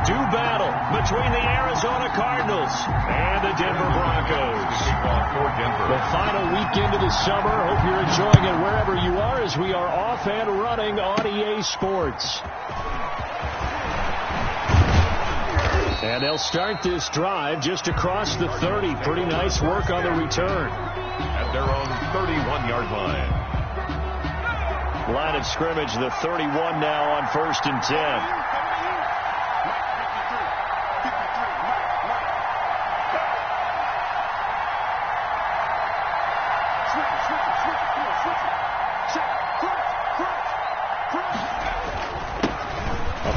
do battle between the Arizona Cardinals and the Denver Broncos. The final weekend of the summer. Hope you're enjoying it wherever you are as we are off and running on EA Sports. And they'll start this drive just across the 30. Pretty nice work on the return. At their own 31-yard line. Line of scrimmage, the 31 now on 1st and 10.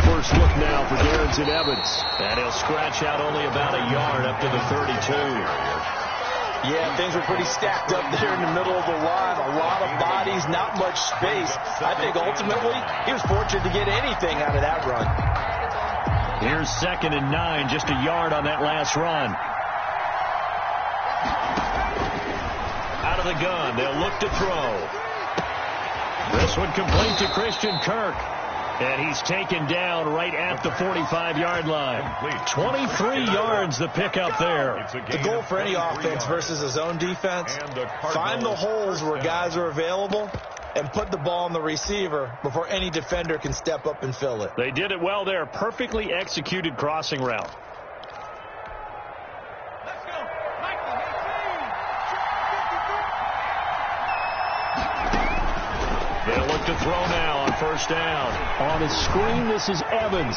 First look now for Darrington Evans. And he'll scratch out only about a yard up to the 32. Yeah, things were pretty stacked up there in the middle of the line. A lot of bodies, not much space. I think ultimately he was fortunate to get anything out of that run. Here's 2nd and 9, just a yard on that last run. Out of the gun, they'll look to throw. This one complete to Christian Kirk. And he's taken down right at the 45-yard line. 23 yards the pickup there. The goal for any offense versus a zone defense, find the holes where guys are available and put the ball on the receiver before any defender can step up and fill it. They did it well there. Perfectly executed crossing route. They'll look to throw now on 1st down. On a screen, this is Evans.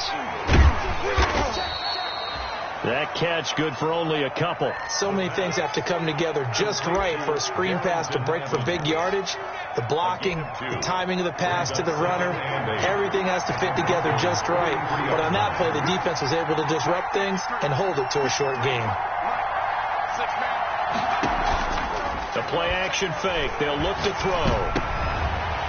That catch good for only a couple. So many things have to come together just right for a screen pass to break for big yardage. The blocking, the timing of the pass to the runner, everything has to fit together just right. But on that play, the defense was able to disrupt things and hold it to a short game. The play action fake. They'll look to throw.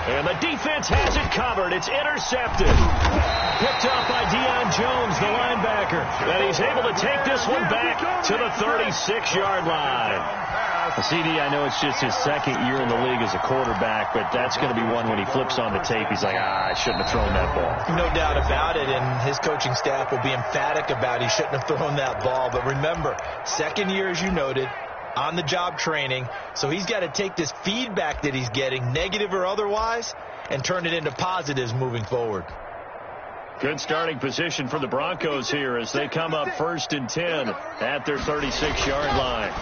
And the defense has it covered. It's intercepted. Picked up by Deion Jones, the linebacker. And he's able to take this one back to the 36-yard line. CD, I know it's just his 2nd year in the league as a quarterback, but that's going to be one when he flips on the tape. He's like, I shouldn't have thrown that ball. No doubt about it, and his coaching staff will be emphatic about he shouldn't have thrown that ball. But remember, 2nd year, as you noted, on-the-job training, so he's got to take this feedback that he's getting, negative or otherwise, and turn it into positives moving forward. Good starting position for the Broncos here as they come up 1st and 10 at their 36-yard line.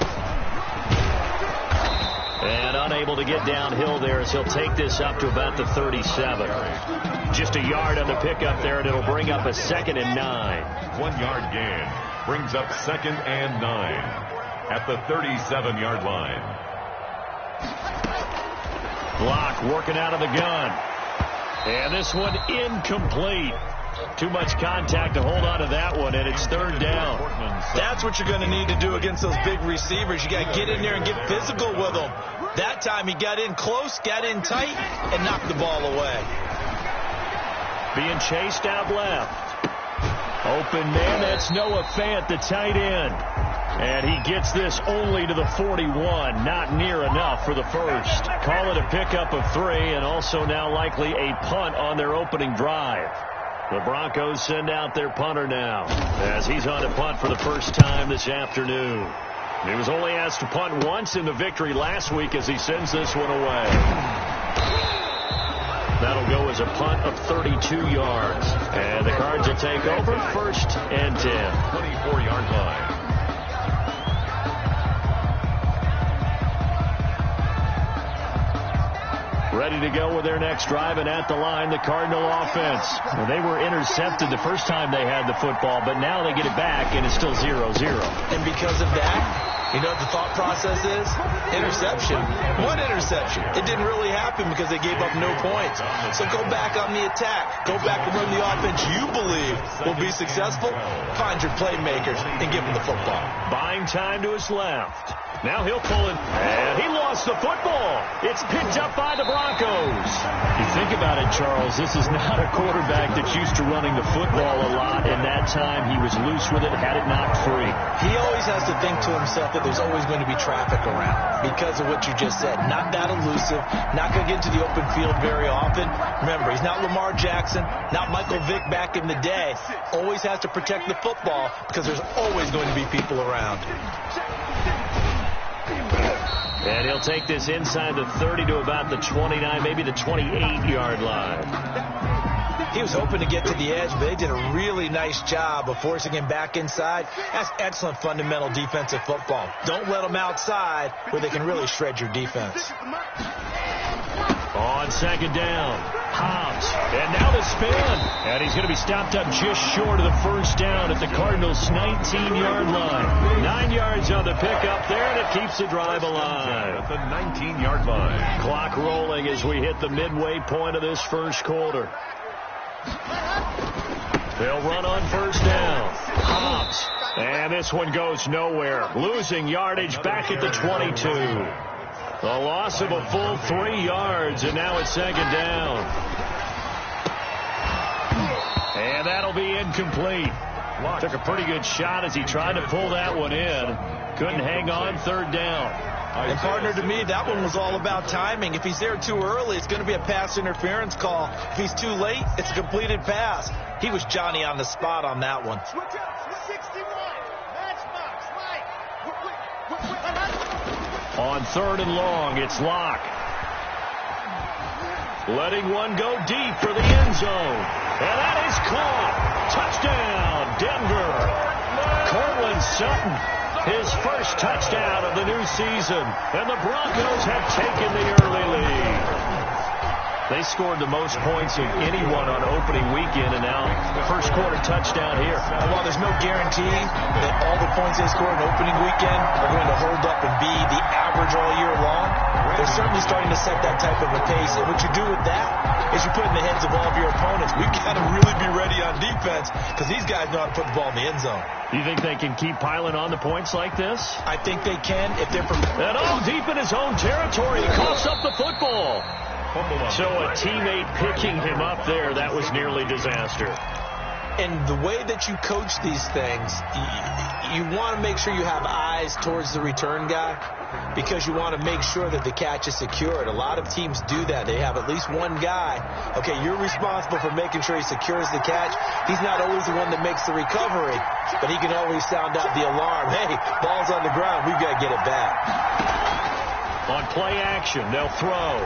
And unable to get downhill there as he'll take this up to about the 37. Just a yard on the pickup there, and it'll bring up a 2nd and 9. 1-yard gain brings up 2nd and 9. At the 37-yard line. Block working out of the gun. And this one incomplete. Too much contact to hold on to that one, and it's 3rd down. That's what you're going to need to do against those big receivers. You got to get in there and get physical with them. That time he got in close, got in tight, and knocked the ball away. Being chased out left. Open man, that's Noah Fant, the tight end. And he gets this only to the 41. Not near enough for the first. Call it a pickup of 3, and also now likely a punt on their opening drive. The Broncos send out their punter now as he's on to punt for the first time this afternoon. He was only asked to punt once in the victory last week as he sends this one away. That'll go as a punt of 32 yards. And the Cards will take over 1st and 10. 24-yard line. Ready to go with their next drive, and at the line, the Cardinal offense. Well, they were intercepted the first time they had the football, but now they get it back, and it's still 0-0. And because of that, you know what the thought process is? Interception. One interception. It didn't really happen because they gave up no points. So go back on the attack. Go back and run the offense you believe will be successful. Find your playmakers and give them the football. Buying time to his left. Now he'll pull it, and he lost the football. It's picked up by the Broncos. You think about it, Charles, this is not a quarterback that's used to running the football a lot, and that time he was loose with it, had it knocked free. He always has to think to himself that but there's always going to be traffic around because of what you just said. Not that elusive, not going to get into the open field very often. Remember, he's not Lamar Jackson, not Michael Vick back in the day. Always has to protect the football because there's always going to be people around. And he'll take this inside the 30 to about the 29, maybe the 28-yard line. He was hoping to get to the edge, but they did a really nice job of forcing him back inside. That's excellent fundamental defensive football. Don't let them outside where they can really shred your defense. On second down, Hobbs, and now the spin. And he's going to be stopped up just short of the first down at the Cardinals' 19-yard line. 9 yards on the pickup there, and it keeps the drive alive. At the 19-yard line. Clock rolling as we hit the midway point of this first quarter. They'll run on first down. Hobbs, and this one goes nowhere. Losing yardage back at the 22. A loss of a full 3 yards, and now it's second down. And that'll be incomplete. Took a pretty good shot as he tried to pull that one in. Couldn't hang on, third down. And partner, to me, that one was all about timing. If he's there too early, it's going to be a pass interference call. If he's too late, it's a completed pass. He was Johnny on the spot on that one. On third and long, it's Locke. Letting one go deep for the end zone. And that is caught. Touchdown, Denver. Cortland Sutton, his first touchdown of the new season. And the Broncos have taken the early lead. They scored the most points of anyone on opening weekend, and now first quarter touchdown here. And while there's no guarantee that all the points they score on opening weekend are going to hold up and be the average all year long, they're certainly starting to set that type of a pace. And what you do with that is you put in the heads of all of your opponents, we've got to really be ready on defense because these guys know how to put the ball in the end zone. You think they can keep piling on the points like this? I think they can if they're prepared. And deep in his own territory, he coughs up the football. So a teammate picking him up there, that was nearly disaster. And the way that you coach these things, you want to make sure you have eyes towards the return guy because you want to make sure that the catch is secured. A lot of teams do that. They have at least one guy. Okay, you're responsible for making sure he secures the catch. He's not always the one that makes the recovery, but he can always sound out the alarm. Hey, ball's on the ground. We've got to get it back. On play action, they'll throw.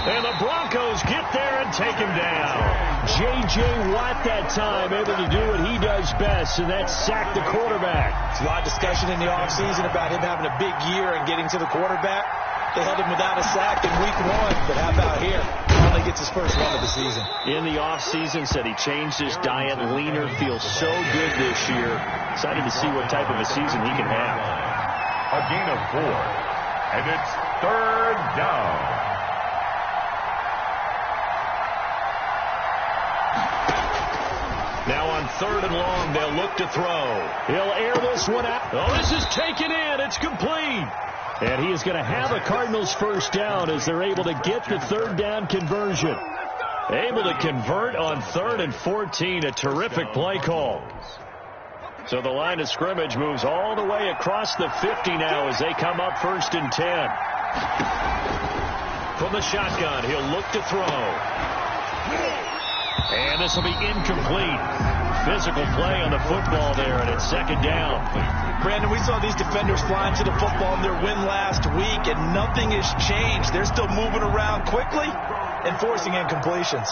And the Broncos get there and take him down. J.J. Watt that time able to do what he does best, and that's sack the quarterback. There's a lot of discussion in the offseason about him having a big year and getting to the quarterback. They held him without a sack in week 1, but how about here? Finally gets his first run of the season. In the offseason, said he changed his diet, leaner, feels so good this year. Excited to see what type of a season he can have. A gain of 4, and it's third down. Now on third and long, they'll look to throw. He'll air this one out. Oh, this is taken in. It's complete. And he is going to have a Cardinals first down as they're able to get the third down conversion. Able to convert on 3rd and 14. A terrific play call. So the line of scrimmage moves all the way across the 50 now as they come up 1st and 10. From the shotgun, he'll look to throw. And this will be incomplete. Physical play on the football there, and it's second down. Brandon, we saw these defenders flying to the football in their win last week, and nothing has changed. They're still moving around quickly and forcing incompletions.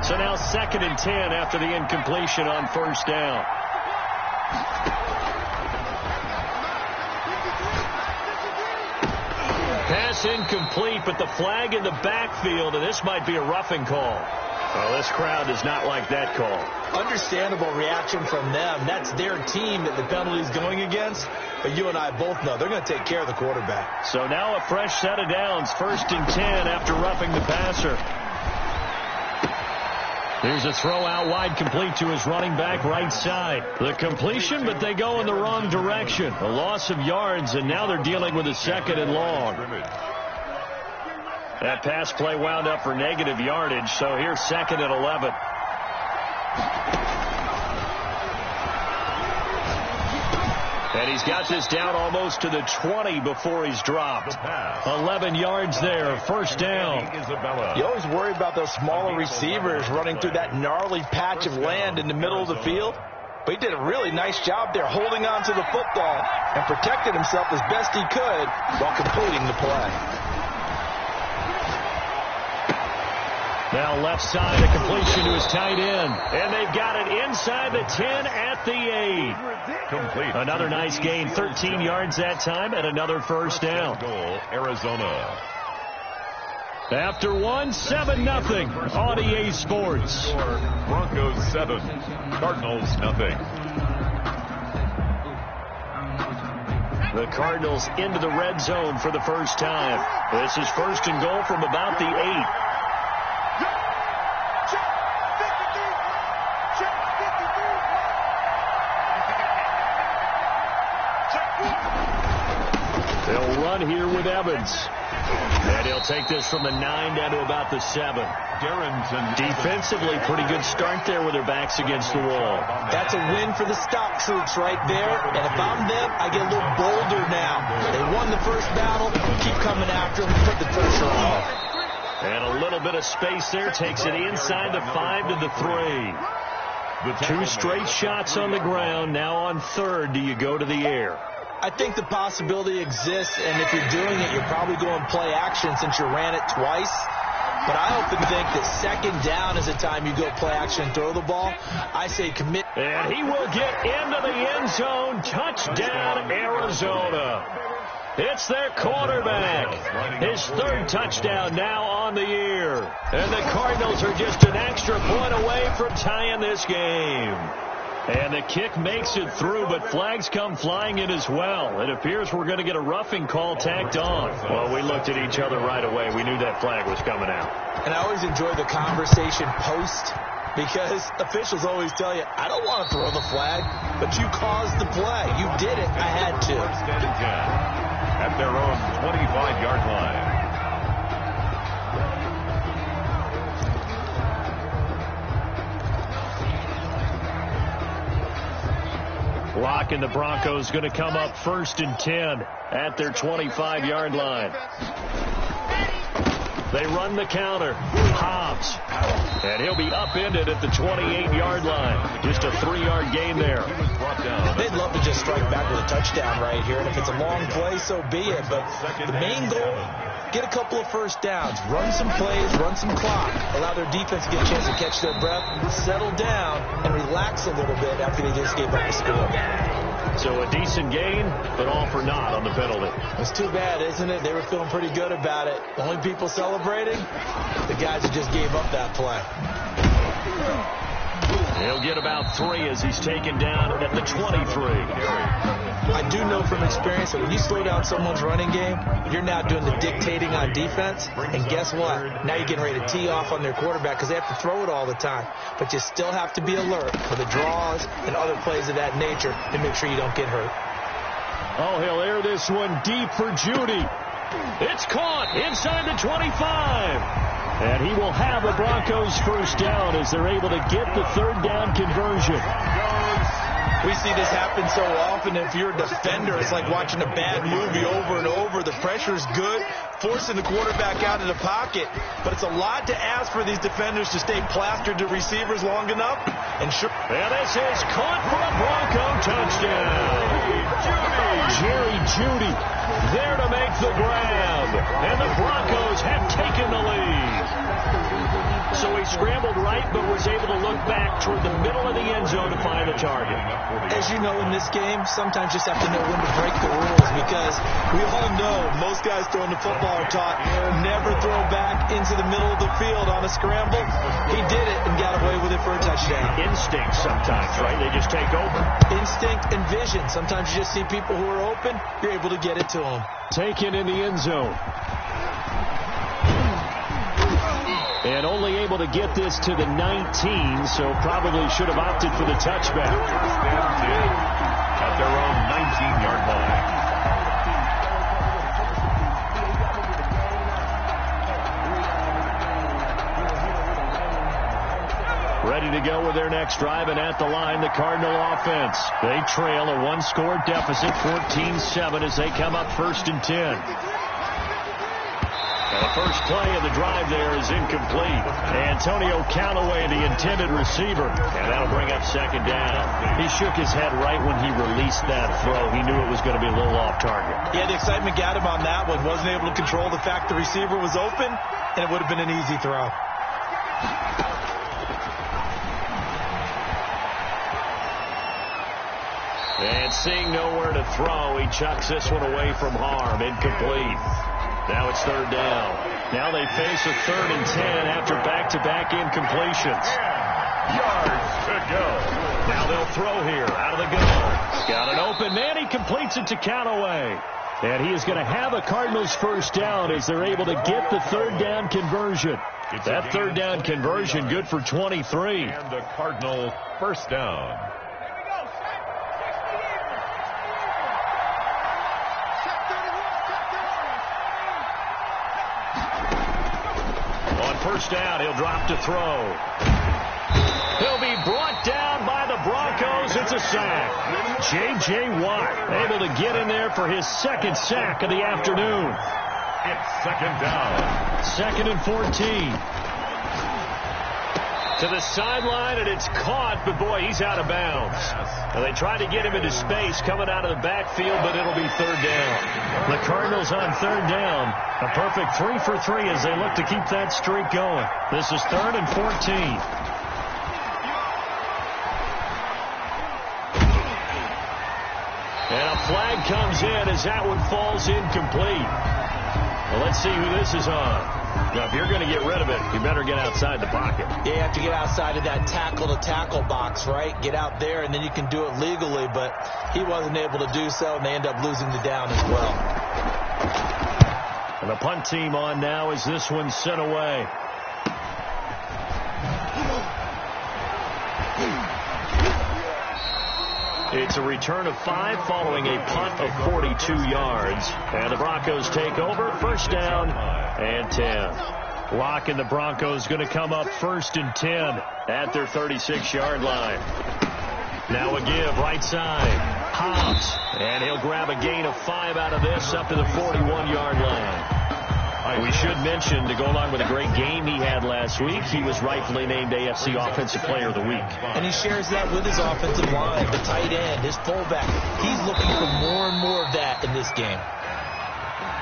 So now 2nd and 10 after the incompletion on first down. Pass incomplete, but the flag in the backfield, and this might be a roughing call. Well, this crowd does not like that call. Understandable reaction from them. That's their team that the penalty is going against. But you and I both know they're going to take care of the quarterback. So now a fresh set of downs, 1st and 10 after roughing the passer. There's a throw out wide, complete to his running back right side. The completion, but they go in the wrong direction. A loss of yards, and now they're dealing with a 2nd and long. That pass play wound up for negative yardage, so here's 2nd and 11. And he's got this down almost to the 20 before he's dropped. 11 yards there, first down. You always worry about those smaller receivers running through that gnarly patch of land in the middle of the field. But he did a really nice job there holding on to the football and protected himself as best he could while completing the play. Now left side, a completion to his tight end. And they've got it inside the 10 at the 8. Complete. Another nice gain, 13 yards that time, and another first down. Goal, Arizona. After 7-0 on EA Sports. Broncos 7, Cardinals nothing. The Cardinals into the red zone for the first time. This is first and goal from about the 8. They'll run here with Evans. And he'll take this from the 9 down to about the 7. Darrington. Defensively, pretty good start there with their backs against the wall. That's a win for the stock troops right there. And if I'm them, I get a little bolder now. They won the first battle. Keep coming after them. Put the pressure on. And a little bit of space there. Takes it inside the 5 to the 3. 2 straight shots on the ground. Now on third, do you go to the air? I think the possibility exists, and if you're doing it, you're probably going play action since you ran it twice. But I often think that second down is the time you go play action and throw the ball. I say commit. And he will get into the end zone. Touchdown, Arizona. It's their quarterback. His third touchdown now on the year. And the Cardinals are just an extra point away from tying this game. And the kick makes it through, but flags come flying in as well. It appears we're going to get a roughing call tacked on. Well, we looked at each other right away. We knew that flag was coming out. And I always enjoy the conversation post, because officials always tell you, I don't want to throw the flag, but you caused the play. You did it. I had to. First and 10 at their own 25-yard line. Lock and the Broncos going to come up first and 10 at their 25-yard line. They run the counter. Hobbs. And he'll be upended at the 28-yard line. Just a 3-yard gain there. They'd love to just strike back with a touchdown right here. And if it's a long play, so be it. But the main goal, get a couple of first downs. Run some plays, run some clock. Allow their defense to get a chance to catch their breath, settle down, and relax a little bit after they just gave up the score. So a decent gain, but all for naught on the penalty. It's too bad, isn't it? They were feeling pretty good about it. The only people celebrating, the guys who just gave up that play. He'll get about 3 as he's taken down at the 23. I do know from experience that when you slow down someone's running game, you're now doing the dictating on defense. And guess what? Now you're getting ready to tee off on their quarterback because they have to throw it all the time. But you still have to be alert for the draws and other plays of that nature to make sure you don't get hurt. Oh, he'll air this one deep for Judy. It's caught inside the 25. And he will have the Broncos first down as they're able to get the third down conversion. We see this happen so often. If you're a defender, it's like watching a bad movie over and over. The pressure is good, forcing the quarterback out of the pocket. But it's a lot to ask for these defenders to stay plastered to receivers long enough. And this is caught for a Bronco touchdown. Jerry Jeudy there to make the grab. And the Broncos have taken the lead. So he scrambled right, but was able to look back toward the middle of the end zone to find the target. As you know, in this game, sometimes you just have to know when to break the rules, because we all know most guys throwing the football are taught never throw back into the middle of the field on a scramble. He did it and got away with it for a touchdown. Instinct sometimes, right? They just take over. Instinct and vision. Sometimes you just see people who are open, you're able to get it to them. Taken in the end zone. And only able to get this to the 19, so probably should have opted for the touchback. At their own 19-yard line. Ready to go with their next drive, and at the line, the Cardinal offense. They trail a one-score deficit, 14-7, as they come up 1st and 10. And the first play of the drive there is incomplete. Antonio Callaway, the intended receiver, and that'll bring up 2nd down. He shook his head right when he released that throw. He knew it was going to be a little off target. Yeah, the excitement got him on that one. Wasn't able to control the fact the receiver was open, and it would have been an easy throw. And seeing nowhere to throw, he chucks this one away from harm. Incomplete. Now it's 3rd down. Now they face a 3rd and 10 after back-to-back incompletions. 10 yards to go. Now they'll throw here out of the gun. Got an open man. He completes it to Callaway. And he is going to have a Cardinals first down as they're able to get the 3rd down conversion. That 3rd down conversion good for 23. And the Cardinal first down. First down, he'll drop to throw. He'll be brought down by the Broncos. It's a sack. J.J. Watt able to get in there for his 2nd sack of the afternoon. It's 2nd down. 2nd and 14. To the sideline, and it's caught, but boy, he's out of bounds. Now, they tried to get him into space coming out of the backfield, but it'll be 3rd down. The Cardinals on 3rd down. A perfect 3 for 3 as they look to keep that streak going. This is 3rd and 14. And a flag comes in as that one falls incomplete. Well, let's see who this is on. Now, if you're going to get rid of it, you better get outside the pocket. Yeah, you have to get outside of that tackle-to-tackle box, right? Get out there, and then you can do it legally, but he wasn't able to do so, and they end up losing the down as well. And the punt team on now as this one's sent away. It's a return of 5 following a punt of 42 yards. And the Broncos take over. First down and 10. Locke and the Broncos going to come up 1st and 10 at their 36-yard line. Now a give right side. Hobbs. And he'll grab a gain of 5 out of this up to the 41-yard line. We should mention, to go along with a great game he had last week, he was rightfully named AFC Offensive Player of the Week. And he shares that with his offensive line, the tight end, his fullback. He's looking for more and more of that in this game.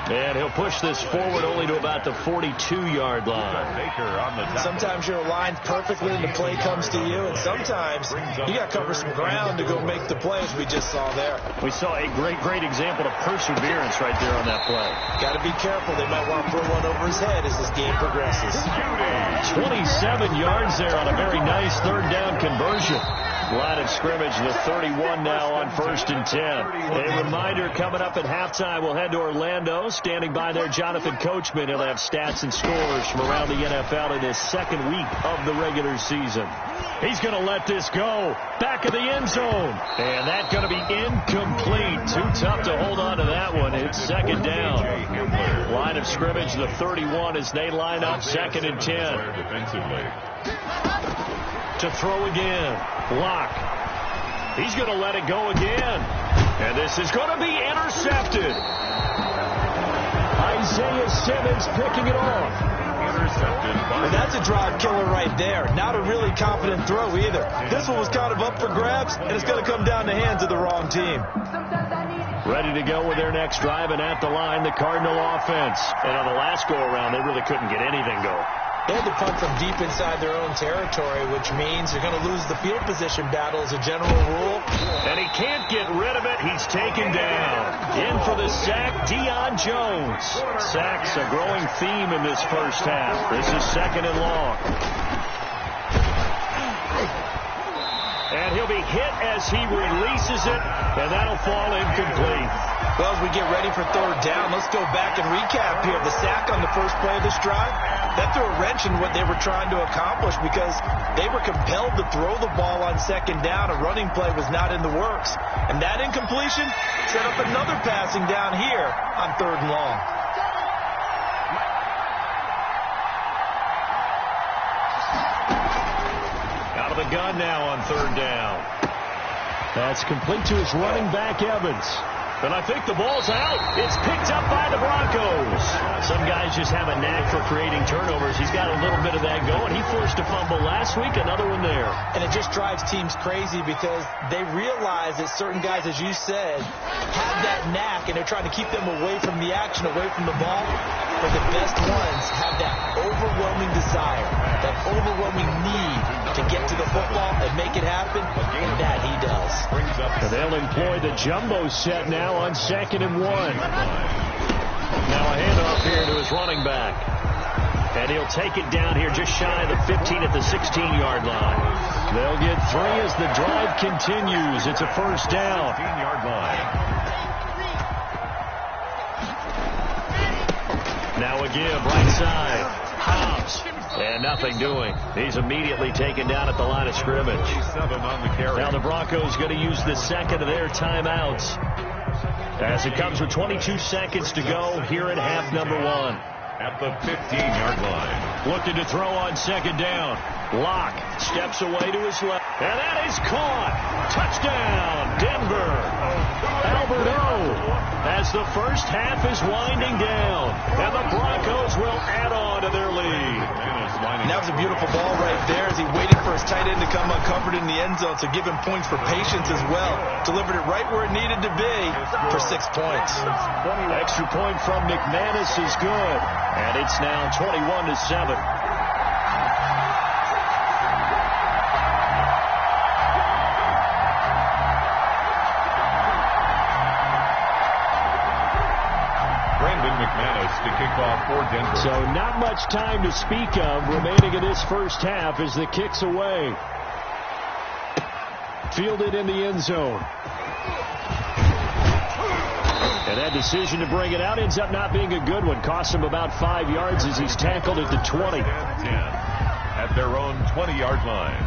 And he'll push this forward only to about the 42-yard line. Sometimes you're aligned perfectly and the play comes to you, and sometimes you got to cover some ground to go make the plays we just saw there. We saw a great example of perseverance right there on that play. Got to be careful. They might want to throw one over his head as this game progresses. 27 yards there on a very nice 3rd down conversion. Line of scrimmage, the 31 now on 1st and 10. A reminder, coming up at halftime, we'll head to Orlando. Standing by there, Jonathan Coachman. He'll have stats and scores from around the NFL in his 2nd week of the regular season. He's going to let this go. Back of the end zone. And that's going to be incomplete. Too tough to hold on to that one. It's 2nd down. Line of scrimmage, the 31 as they line up 2nd and 10. To throw again. Locke. He's going to let it go again. And this is going to be intercepted. Isaiah Simmons picking it off. Well, that's a drive killer right there. Not a really confident throw either. This one was kind of up for grabs, and it's going to come down the hands of the wrong team. Ready to go with their next drive, and at the line, the Cardinal offense. And on the last go-around, they really couldn't get anything going. They had to punt from deep inside their own territory, which means they're going to lose the field position battle as a general rule. And he can't get rid of it. He's taken down. In for the sack, Deion Jones. Sacks a growing theme in this first half. This is 2nd and long. And he'll be hit as he releases it, and that'll fall incomplete. Well, as we get ready for 3rd down, let's go back and recap here. The sack on the first play of this drive, that threw a wrench in what they were trying to accomplish because they were compelled to throw the ball on 2nd down. A running play was not in the works. And that incompletion set up another passing down here on 3rd and long. gun now on third down. That's complete to his running back, Evans. And I think the ball's out. It's picked up by the Broncos. Some guys just have a knack for creating turnovers. He's got a little bit of that going. He forced a fumble last week, another one there. And it just drives teams crazy because they realize that certain guys, as you said, have that knack, and they're trying to keep them away from the action, away from the ball. But the best ones have that overwhelming desire, that overwhelming need to get to the football and make it happen, and that he does. And they'll employ the jumbo set now on 2nd and 1. Now a handoff here to his running back. And he'll take it down here just shy of the 15 at the 16-yard line. They'll get 3 as the drive continues. It's a first down. 15-yard line. Now a give, right side. Hobbs. And nothing doing. He's immediately taken down at the line of scrimmage. 7 on the carry. Now the Broncos going to use the second of their timeouts, as it comes with 22 seconds to go here at half number 1. At the 15-yard line. Looking to throw on second down. Locke steps away to his left. And that is caught. Touchdown, Denver. Albert O, as the first half is winding down. And the Broncos will add on to their lead. And that was a beautiful ball right there as he waited for his tight end to come uncovered in the end zone, so give him points for patience as well. Delivered it right where it needed to be for 6 points. Extra point from McManus is good. And it's now 21-7. To kick off for Denver. So not much time to speak of remaining in this first half as the kick's away. Fielded in the end zone. And that decision to bring it out ends up not being a good one. Costs him about 5 yards as he's tackled at the 20. 10 at their own 20-yard line.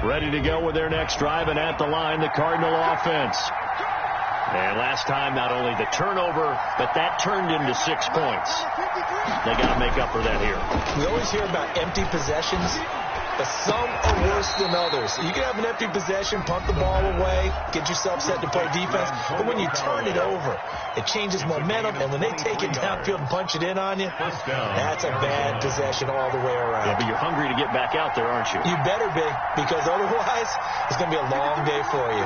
Ready to go with their next drive, and at the line, the Cardinal offense. And last time, not only the turnover, but that turned into 6 points. They got to make up for that here. We always hear about empty possessions, but some are worse than others. You can have an empty possession, punt the ball away, get yourself set to play defense, but when you turn it over, it changes momentum, and when they take it downfield and punch it in on you, that's a bad possession all the way around. Yeah, but you're hungry to get back out there, aren't you? You better be, because otherwise, it's going to be a long day for you.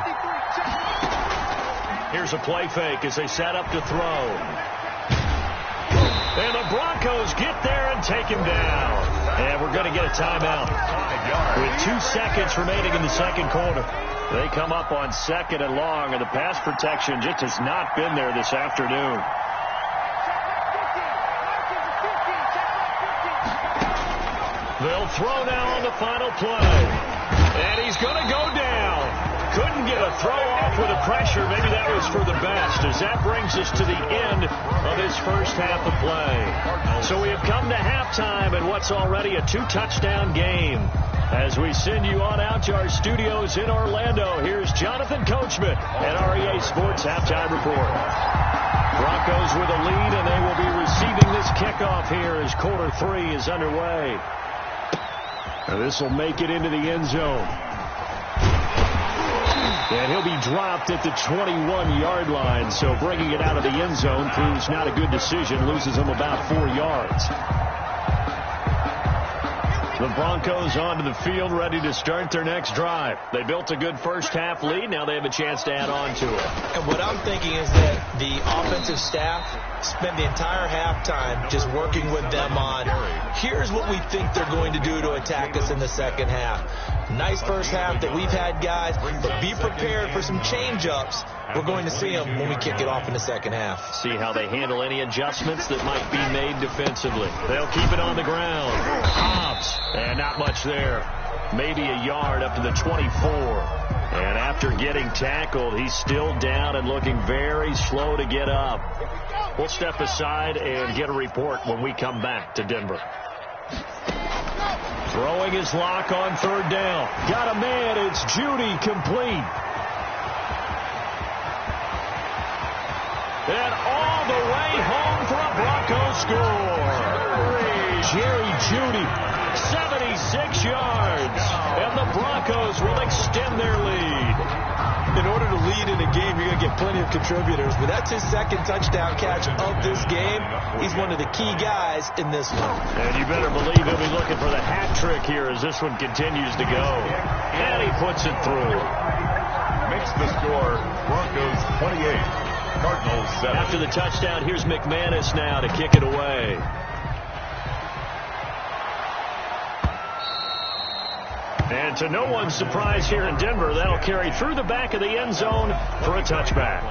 Here's a play fake as they set up to throw. And the Broncos get there and take him down. And we're going to get a timeout. With 2 seconds remaining in the second quarter. They come up on 2nd and long, and the pass protection just has not been there this afternoon. They'll throw now on the final play. And he's going to go down. Couldn't get a throw off with the pressure. Maybe that was for the best, as that brings us to the end of his first half of play. So we have come to halftime in what's already a 2-touchdown game. As we send you on out to our studios in Orlando, here's Jonathan Coachman at REA Sports Halftime Report. Broncos with a lead, and they will be receiving this kickoff here as quarter 3 is underway. And this will make it into the end zone. And he'll be dropped at the 21-yard line, so bringing it out of the end zone proves not a good decision, loses him about 4 yards. The Broncos onto the field, ready to start their next drive. They built a good first half lead. Now they have a chance to add on to it. And what I'm thinking is that the offensive staff spend the entire halftime just working with them on, here's what we think they're going to do to attack us in the second half. Nice first half that we've had, guys, but be prepared for some change-ups. We're going to see them when we kick it off in the second half. See how they handle any adjustments that might be made defensively. They'll keep it on the ground. Hobbs, and not much there. Maybe a yard up to the 24. And after getting tackled, he's still down and looking very slow to get up. We'll step aside and get a report when we come back to Denver. Throwing his lock on third down. Got a man. It's Judy, complete. And all the way home for a Broncos score. Jerry Jeudy, 76 yards. And the Broncos will extend their lead. In order to lead in a game, you're going to get plenty of contributors. But that's his second touchdown catch of this game. He's one of the key guys in this one. And you better believe he'll be looking for the hat trick here as this one continues to go. And he puts it through. Makes the score Broncos 28, Cardinals 7. After the touchdown, here's McManus now to kick it away. And to no one's surprise here in Denver, that'll carry through the back of the end zone for a touchback.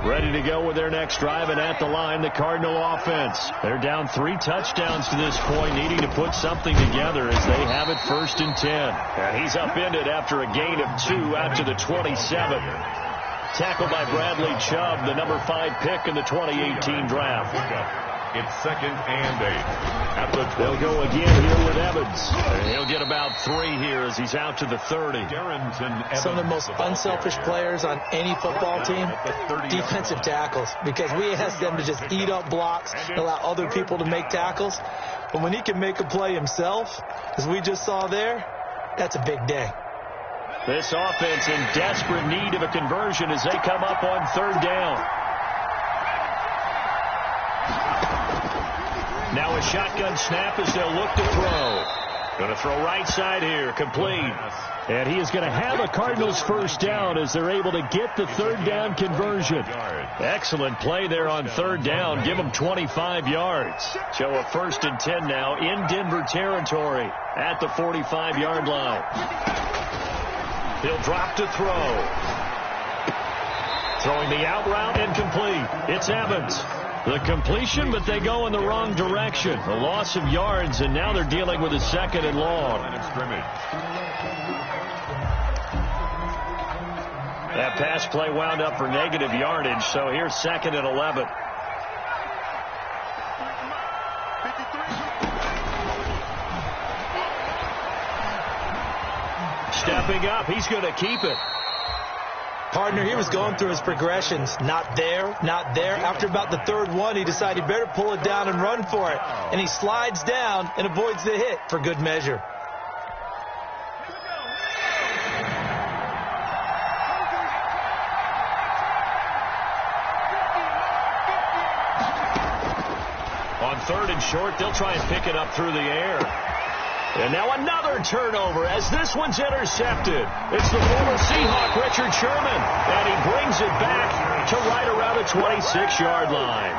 Ready to go with their next drive, and at the line, the Cardinal offense. They're down 3 touchdowns to this point, needing to put something together as they have it 1st and 10. And he's upended after a gain of 2 out to the 27. Tackled by Bradley Chubb, the number 5 pick in the 2018 draft. It's 2nd and 8. At the 20. They'll go again here with Evans. And he'll get about 3 here as he's out to the 30. Some of the most unselfish players on any football team, defensive tackles, because we ask them to just eat up blocks and allow other people to make tackles. But when he can make a play himself, as we just saw there, that's a big day. This offense in desperate need of a conversion as they come up on 3rd down. Now a shotgun snap as they'll look to throw. Going to throw right side here, complete. And he is going to have a Cardinals 1st down as they're able to get the 3rd down conversion. Excellent play there on 3rd down. Give them 25 yards. Show a 1st and 10 now in Denver territory at the 45-yard line. He'll drop to throw. Throwing the out route and complete. It's Evans. The completion, but they go in the wrong direction. A loss of yards, and now they're dealing with a 2nd and long. That pass play wound up for negative yardage, so here's 2nd and 11. Stepping up, he's going to keep it. Partner, he was going through his progressions. Not there, not there. After about the 3rd one, he decided he better pull it down and run for it. And he slides down and avoids the hit for good measure. On 3rd and short, they'll try and pick it up through the air. And now another turnover as this one's intercepted. It's the former Seahawk, Richard Sherman. And he brings it back to right around the 26-yard line.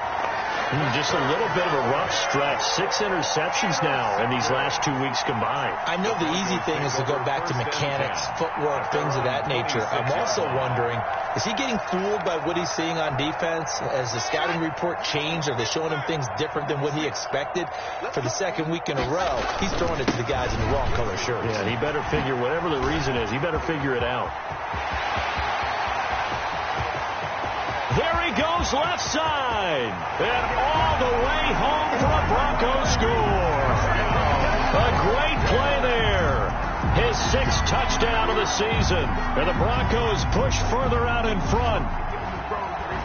Just a little bit of a rough stretch. 6 interceptions now in these last 2 weeks combined. I know the easy thing is to go back to mechanics, footwork, things of that nature. I'm also wondering, is he getting fooled by what he's seeing on defense? Has the scouting report changed? Are they showing him things different than what he expected? For the 2nd week in a row, he's throwing it to the guys in the wrong color shirts. Yeah, he better figure, whatever the reason is, he better figure it out. There he goes left side. And all the way home for a Broncos score. A great play there. His 6th touchdown of the season. And the Broncos push further out in front.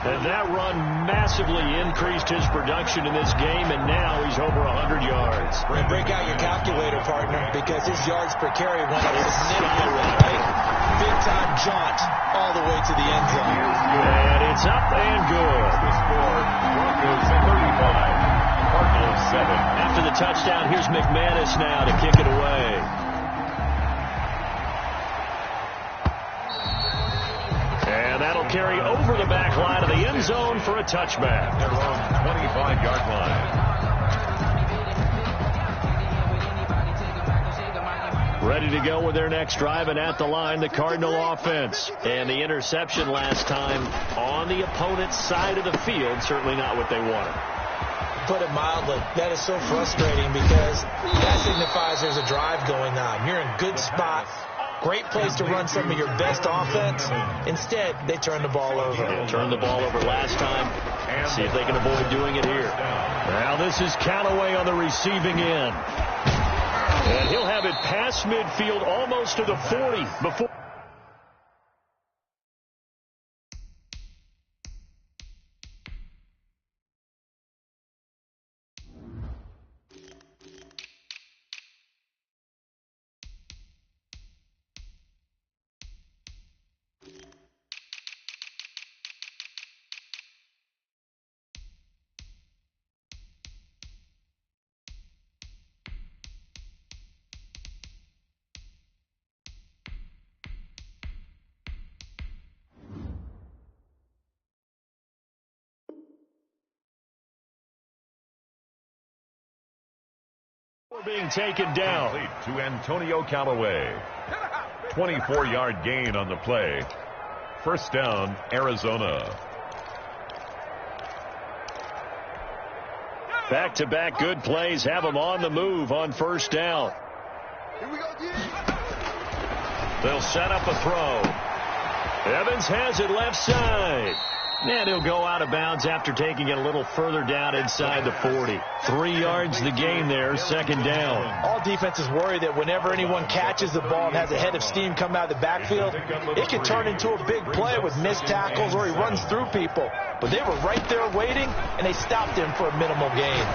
And that run massively increased his production in this game, and now he's over 100 yards. And break out your calculator, partner, because his yards per carry went up significantly, right? Big-time jaunt all the way to the end zone. And it's up and good. The score, Broncos 35, Cardinals 7. After the touchdown, here's McManus now to kick it away. And that'll carry over the back line of the end zone for a touchback. Their own 25-yard line. Ready to go with their next drive, and at the line, the Cardinal offense. And the interception last time on the opponent's side of the field, certainly not what they wanted. Put it mildly, that is so frustrating because that signifies there's a drive going on. You're in a good spot. Great place to run some of your best offense. Instead, they turn the ball over. Yeah, turned the ball over last time. See if they can avoid doing it here. Now this is Callaway on the receiving end. And he'll have it past midfield almost to the 40 before. Being taken down. Complete to Antonio Callaway. 24-yard gain on the play. First down, Arizona. Back-to-back good plays have them on the move on first down. They'll set up a throw. Evans has it left side. And he'll go out of bounds after taking it a little further down inside the 40. 3 yards the gain there, second down. All defenses worry that whenever anyone catches the ball and has a head of steam come out of the backfield, it can turn into a big play with missed tackles or he runs through people. But they were right there waiting, and they stopped him for a minimal gain.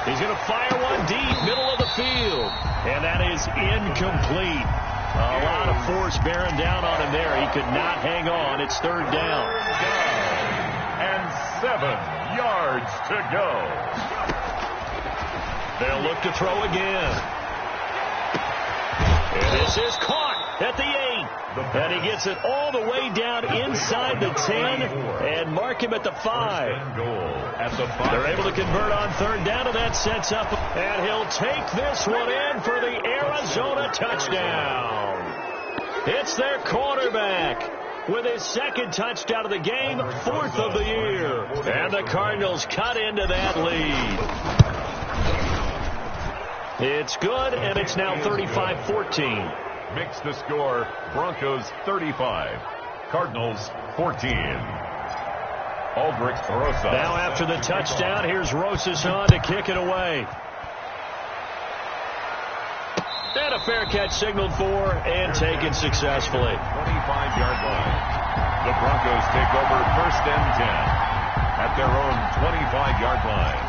He's going to fire one deep, middle of the field. And that is incomplete. A lot of force bearing down on him there. He could not hang on. It's third down. And 7 yards to go. They'll look to throw again. And this is caught at the 8. And he gets it all the way down inside the 10 and mark him at the 5. They're able to convert on third down, and that sets up. And he'll take this one in for the Arizona touchdown. It's their quarterback with his second touchdown of the game, 4th of the year. And the Cardinals cut into that lead. It's good, and it's now 35-14. Makes the score Broncos 35, Cardinals 14. Aldrich Rosas. Now after the touchdown, here's Rosas on to kick it away. And a fair catch signaled for and taken successfully. 25-yard line. The Broncos take over first and 10 at their own 25-yard line.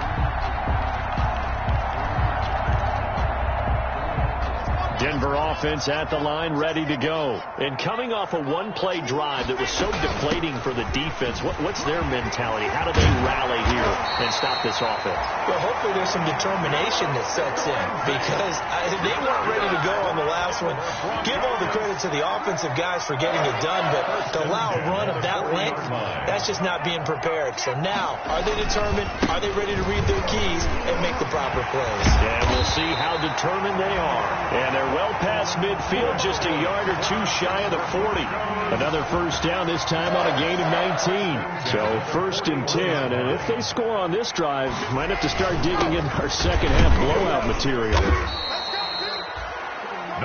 Denver offense at the line, ready to go. And coming off a one-play drive that was so deflating for the defense, what's their mentality? How do they rally here and stop this offense? Well, hopefully there's some determination that sets in because they weren't ready to go on the last one. Give all the credit to the offensive guys for getting it done, but to allow a run of that length, that's just not being prepared. So now, are they determined? Are they ready to read their keys and make the proper plays? And we'll see how determined they are. And they're well past midfield, just a yard or two shy of the 40. Another first down, this time on a gain of 19. So first and 10, and if they score on this drive, might have to start digging in our second half blowout material.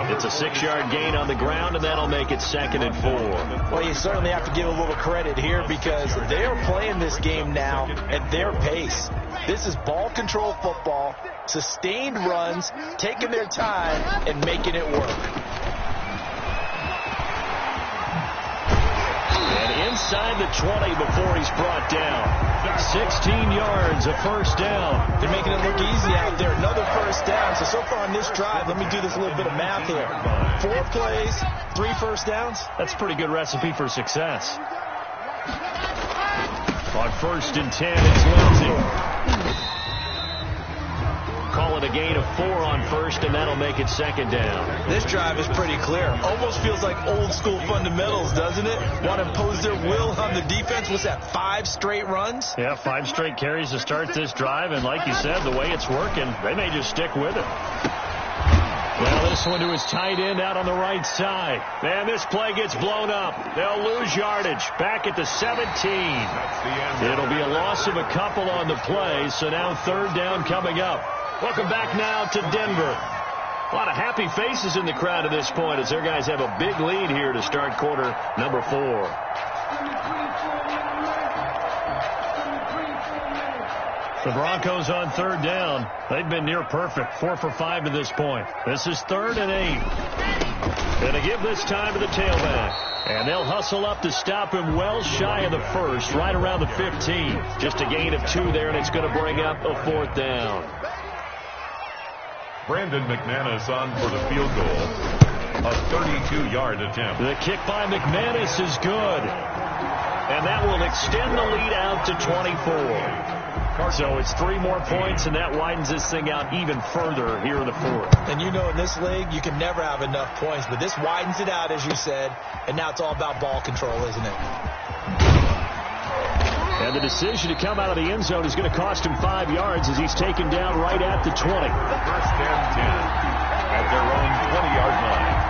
It's a 6-yard gain on the ground, and that'll make it 2nd and 4. Well, you certainly have to give a little credit here because they're playing this game now at their pace. This is ball control football, sustained runs, taking their time, and making it work. And inside the 20 before he's brought down. 16 yards, a first down. They're making it look easy out there. Another first down. So far on this drive, let me do this a little bit of math here. 4 plays, 3 first downs. That's a pretty good recipe for success. On first and 10, it's Lindsay. Call it a gain of 4 on first, and that'll make it 2nd down. This drive is pretty clear. Almost feels like old school fundamentals, doesn't it? Want to impose their will on the defense. What's that, 5 straight runs? Yeah, 5 straight carries to start this drive, and like you said, the way it's working, they may just stick with it. Well, this one to his tight end out on the right side. And this play gets blown up. They'll lose yardage. Back at the 17. It'll be a loss of a couple on the play, so now third down coming up. Welcome back now to Denver. A lot of happy faces in the crowd at this point as their guys have a big lead here to start quarter number 4. The Broncos on third down. They've been near perfect. 4 for 5 to this point. This is 3rd and 8. Going to give this time to the tailback. And they'll hustle up to stop him well shy of the first, right around the 15. Just a gain of 2 there, and it's going to bring up a 4th down. Brandon McManus on for the field goal. A 32-yard attempt. The kick by McManus is good. And that will extend the lead out to 24. So it's 3 more points, and that widens this thing out even further here in the 4th. And you know in this league, you can never have enough points, but this widens it out, as you said, and now it's all about ball control, isn't it? And the decision to come out of the end zone is going to cost him 5 yards as he's taken down right at the 20. First and 10 at their own 20-yard line.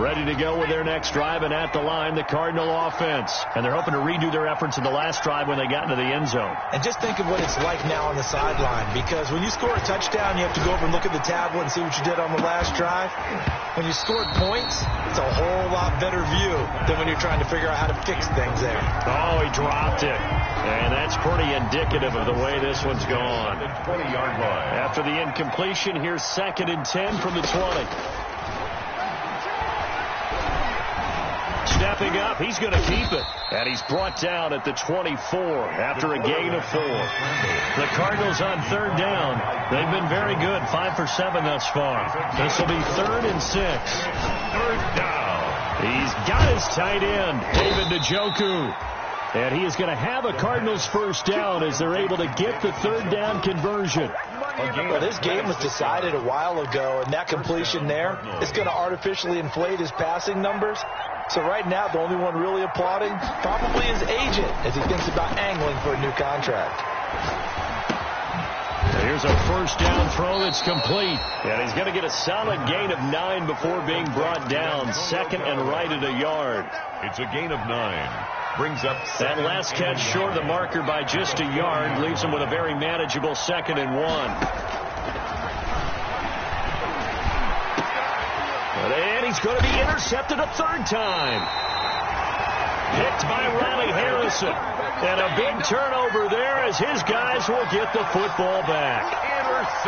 Ready to go with their next drive, and at the line, the Cardinal offense. And they're hoping to redo their efforts in the last drive when they got into the end zone. And just think of what it's like now on the sideline, because when you score a touchdown, you have to go over and look at the tablet and see what you did on the last drive. When you scored points, it's a whole lot better view than when you're trying to figure out how to fix things there. Oh, he dropped it. And that's pretty indicative of the way this one's gone. 20-yard line. After the incompletion, here's 2nd and 10 from the 20. Stepping up, he's going to keep it. And he's brought down at the 24 after a gain of 4. The Cardinals on 3rd down. They've been very good, 5 for 7 thus far. This will be 3rd and 6. 3rd down. He's got his tight end, David Njoku. And he is going to have a Cardinals first down as they're able to get the 3rd down conversion. Well, this game was decided a while ago, and that completion there is going to artificially inflate his passing numbers. So right now, the only one really applauding probably his agent as he thinks about angling for a new contract. Here's a first down throw that's complete. And he's going to get a solid gain of 9 before being brought down. 2nd and right at a yard. It's a gain of 9. Brings up that last catch short of the marker by just a yard. Leaves him with a very manageable 2nd and 1. And he's going to be intercepted a 3rd time. Picked by Riley Harrison. And a big turnover there as his guys will get the football back.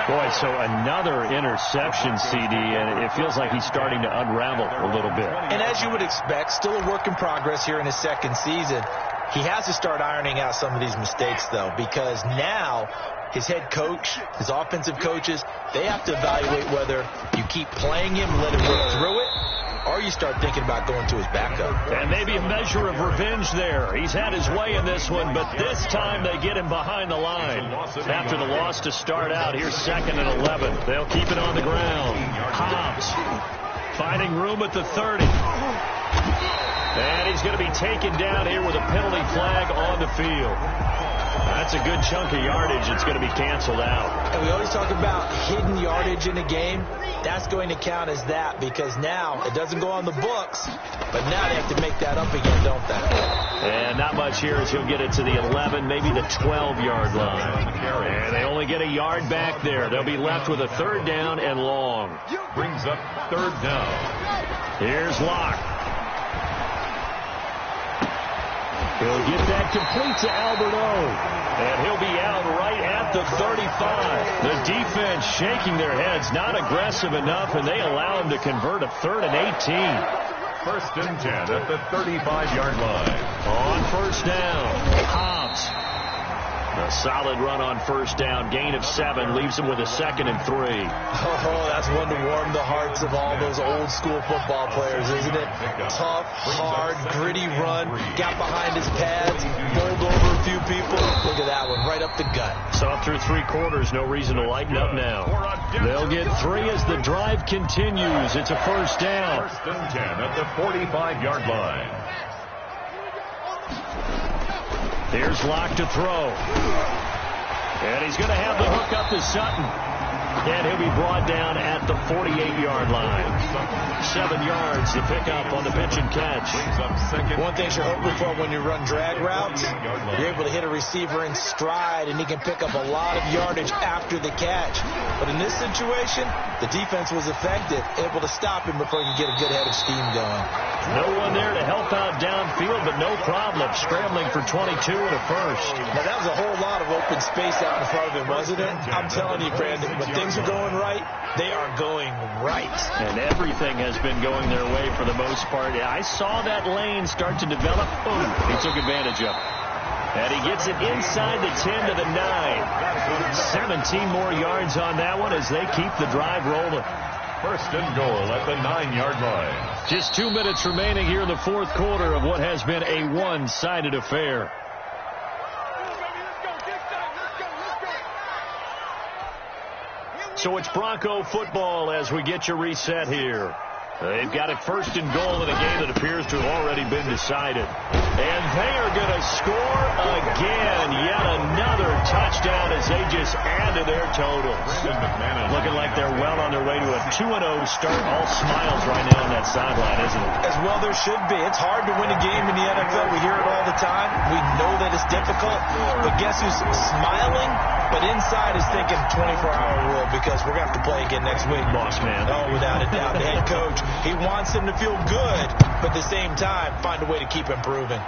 Boy, so another interception, CD, and it feels like he's starting to unravel a little bit. And as you would expect, still a work in progress here in his 2nd season. He has to start ironing out some of these mistakes, though, because now his head coach, his offensive coaches, they have to evaluate whether you keep playing him, let him work through it, or you start thinking about going to his backup. And maybe a measure of revenge there. He's had his way in this one, but this time they get him behind the line. After the loss to start out, here's 2nd and 11. They'll keep it on the ground. Hobbs finding room at the 30. And he's going to be taken down here with a penalty flag on the field. That's a good chunk of yardage. It's going to be canceled out. And we always talk about hidden yardage in a game. That's going to count as that because now it doesn't go on the books, but now they have to make that up again, don't they? And not much here as he'll get it to the 11, maybe the 12-yard line. And they only get a yard back there. They'll be left with a 3rd down and long. Brings up 3rd down. Here's Locke. He'll get that complete to Albert O. And he'll be out right at the 35. The defense shaking their heads, not aggressive enough, and they allow him to convert a 3rd and 18. 1st and 10 at the 35-yard line. On first down, Hobbs. A solid run on first down. Gain of 7 leaves him with a 2nd and 3. Oh, that's one to warm the hearts of all those old school football players, isn't it? Tough, hard, gritty run. Got behind his pads, bowled over a few people. Look at that one, right up the gut. So through 3 quarters, no reason to lighten up now. They'll get 3 as the drive continues. It's a first down. 1st and 10 at the 45-yard line. Here's Locke to throw. And he's going to have the hook up to Sutton. And he'll be brought down at the 48-yard line. 7 yards to pick up on the pitch and catch. One thing you're hoping for when you run drag routes, you're able to hit a receiver in stride, and he can pick up a lot of yardage after the catch. But in this situation, the defense was effective, able to stop him before he could get a good head of steam going. No one there to help out downfield, but no problem. Scrambling for 22 and a first. Now, that was a whole lot of open space out in front of him, wasn't it? I'm telling you, Brandon, when things are going right, they are going right. And everything has been going their way for the most part. I saw that lane start to develop. Boom, he took advantage of it. And he gets it inside the 10 to the 9. 17 more yards on that one as they keep the drive rolling. 1st and goal at the 9-yard line. Just 2 minutes remaining here in the 4th quarter of what has been a one-sided affair. So it's Bronco football as we get you reset here. They've got it first and goal in a game that appears to have already been decided. And they are going to score again. Yet another touchdown as they just add to their totals. Looking like they're well on their way to a 2-0 start. All smiles right now on that sideline, isn't it? As well there should be. It's hard to win a game in the NFL. We hear it all the time. We know that it's difficult. But guess who's smiling? But inside is thinking 24-hour rule because we're going to have to play again next week. Boss man. Oh, without a doubt. The head coach, he wants him to feel good, but at the same time, find a way to keep improving.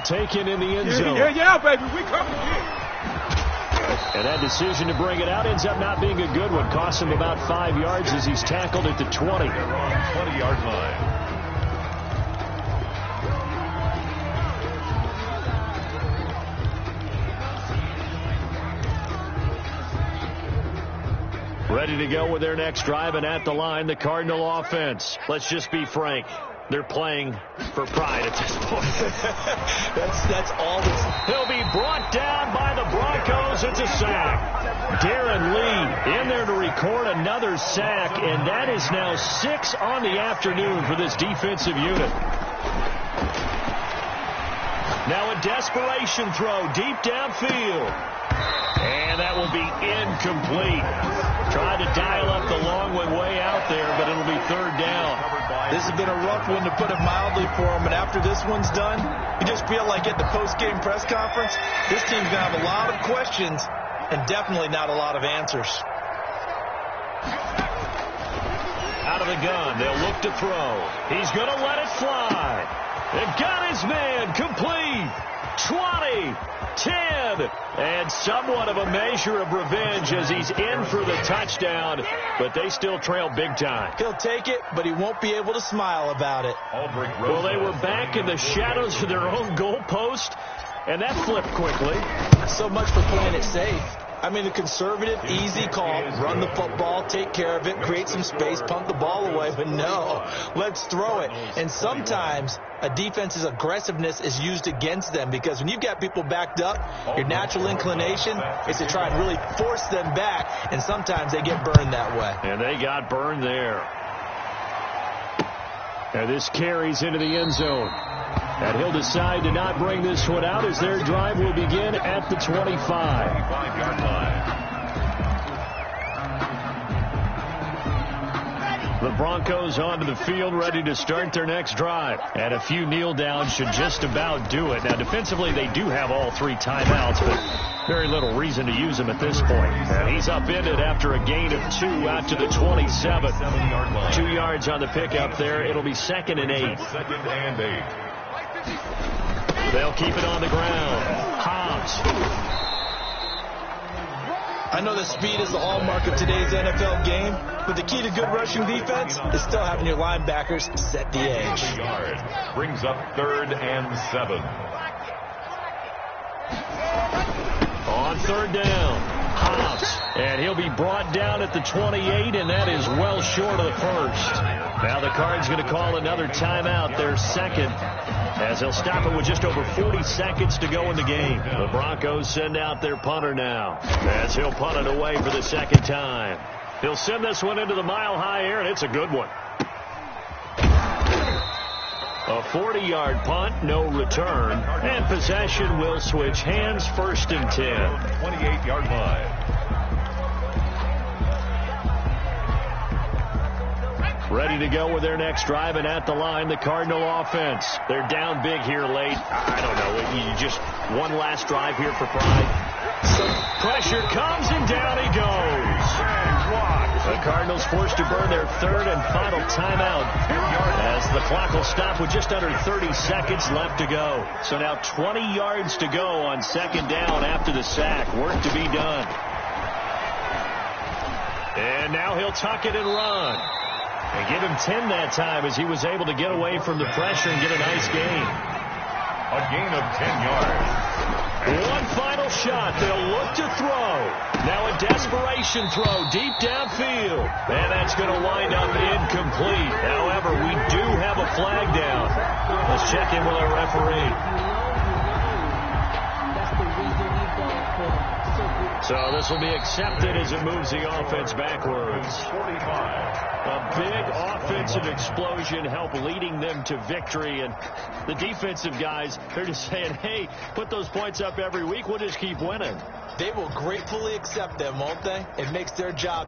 Taken in the end zone. Yeah, baby. We coming in. And that decision to bring it out ends up not being a good one. Costs him about 5 yards as he's tackled at the 20. 20-yard line. Ready to go with their next drive, and at the line, the Cardinal offense. Let's just be frank. They're playing for pride at this point. That's all this. He'll be brought down by the Broncos. It's a sack. Darren Lee in there to record another sack, and that is now 6 on the afternoon for this defensive unit. Now a desperation throw deep downfield. And that will be incomplete. Tried to dial up the long one way out there, but it'll be third down. This has been a rough one, to put it mildly, for him. And after this one's done, you just feel like at the post-game press conference, this team's going to have a lot of questions and definitely not a lot of answers. Out of the gun, they'll look to throw. He's going to let it fly. They've got his man complete. 20, 10, and somewhat of a measure of revenge as he's in for the touchdown, but they still trail big time. He'll take it, but he won't be able to smile about it. Well, they were back in the shadows of their own goalpost, and that flipped quickly. So much for playing it safe. I mean, a conservative, easy call, run the football, take care of it, create some space, punt the ball away, but no, let's throw it. And sometimes a defense's aggressiveness is used against them because when you've got people backed up, your natural inclination is to try and really force them back, and sometimes they get burned that way. And they got burned there. And this carries into the end zone. And he'll decide to not bring this one out as their drive will begin at the 25. 25-yard line. The Broncos onto the field, ready to start their next drive. And a few kneel downs should just about do it. Now, defensively, they do have all 3 timeouts, but very little reason to use them at this point. And he's upended after a gain of 2 out to the 27. 2 yards on the pickup there. It'll be 2nd and 8. 2nd and 8. They'll keep it on the ground. Hobbs. I know that speed is the hallmark of today's NFL game, but the key to good rushing defense is still having your linebackers set the edge. Brings up 3rd and 7. On 3rd down, Hobbs. And he'll be brought down at the 28, and that is well short of the first. Now the Cards going to call another timeout, their 2nd, as they'll stop it with just over 40 seconds to go in the game. The Broncos send out their punter now, as he'll punt it away for the 2nd time. He'll send this one into the mile-high air, and it's a good one. A 40-yard punt, no return, and possession will switch hands, 1st and 10. 28-yard line. Ready to go with their next drive, and at the line, the Cardinal offense. They're down big here late. I don't know. You just one last drive here for pride. Some pressure comes, and down he goes. The Cardinals forced to burn their 3rd and final timeout as the clock will stop with just under 30 seconds left to go. So now 20 yards to go on 2nd down after the sack. Work to be done. And now he'll tuck it and run. And give him 10 that time as he was able to get away from the pressure and get a nice gain. A gain of 10 yards. One final shot. They'll look to throw. Now a desperation throw deep downfield. And that's going to wind up incomplete. However, we do have a flag down. Let's check in with our referee. So this will be accepted as it moves the offense backwards. A big offensive explosion helped leading them to victory. And the defensive guys, they're just saying, hey, put those points up every week. We'll just keep winning. They will gratefully accept them, won't they? It makes their job